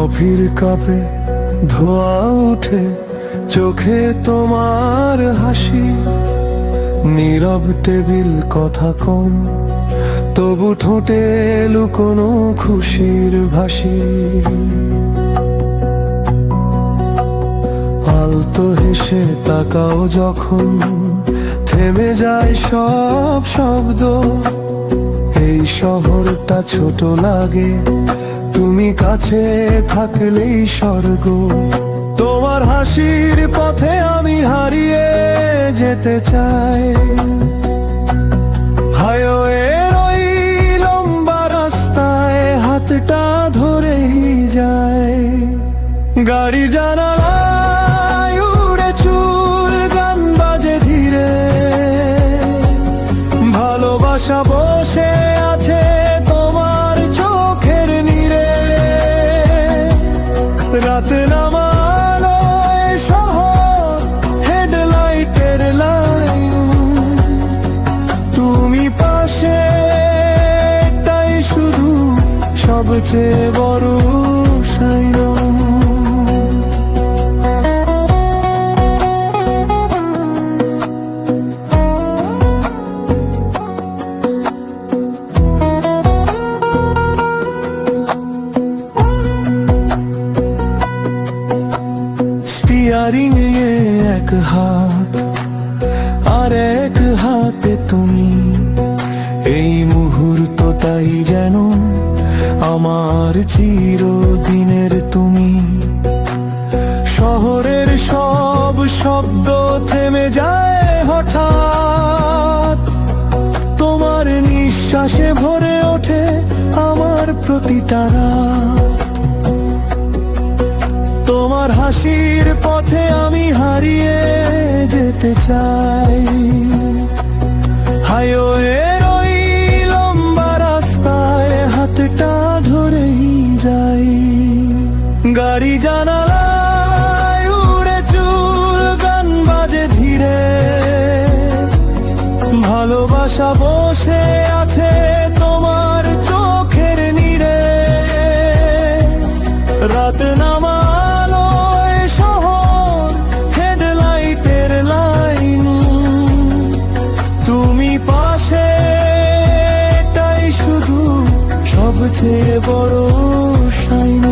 কফির কাপে ধোয়া উঠে, চোখে তোমার হাসি, নীরব টেবিল কথা কম, তবু ঠোঁটে লুকোনো খুশির ভাসি। আলতো হেসে তাকাও যখন, থেমে যায় সব শব্দ। এই শহরটা ছোট লাগে, তুমি কাছে থাকলেই স্বর্গ। তোমার হাসির পথে আমি হারিয়ে যেতে চাই, হাইওয়ের ওই লম্বা রাস্তায় হাতটা ধরেই যায়। গাড়ির জানালায় উড়ে চুল, গান বাজে ধীরে, ভালোবাসা বসে আছে তোমার চোখের নীড়ে। রাতে নামালোয় শহর, হেডলাইটের লাইন, তুমি পাশে, এটাই শুধু সবচেয়ে বড় সাইন। স্টিয়ারিং এ এক হাত, আর এক হাতে তুমি। এই মুহূর্তটাই যেন আমার চিরদিনের তুমি। শহরের সব শব্দ থেমে যায় হঠাৎ, তোমার নিঃশ্বাসে ভরে ওঠে আমার প্রতিটা রাত। তোমার হাসির পথে আমি হারিয়ে যেতে চাই, হাইওয়ের ওই লম্বা রাস্তায় হাতটা ধরেই যাই। গাড়ি জানালায় উড়ে চুল, গান বাজে ধীরে, ভালোবাসা বসে আছে তোমার চোখের নীড়ে। রাত নামালোয় শহর, হেডলাইটের লাইন, তুমি পাশে, এটাই শুধু সবচেয়ে বড় সাইন।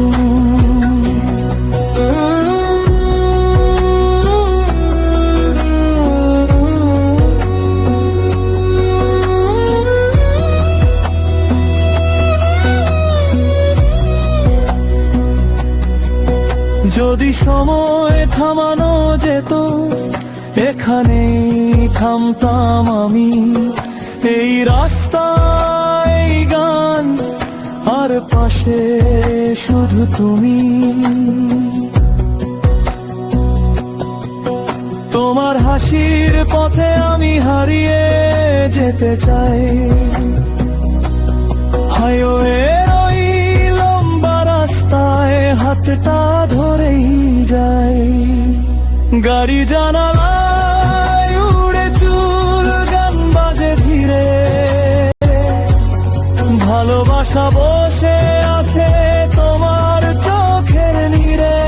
যদি সময় থামানো যেত, এখানেই থামতাম আমি। এই রাস্তায় গান, আর পাশে শুধু তুমি। তোমার হাসির পথে আমি হারিয়ে যেতে চাই, হাইওয়ের ওই লম্বা রাস্তায় হাতটা ধরেই যাই। গাড়ি জানালায় উড়ে চুল, গান বাজে ধীরে, ভালোবাসা বসে আছে তোমার চোখের নীড়ে।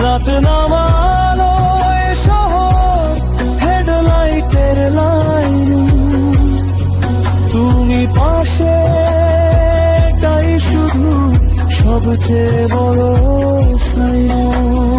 রাত নামালোয় শহর, হেডলাইটের লাইন, তুমি পাশে, এটাই শুধু সবচেয়ে বড় সাইন।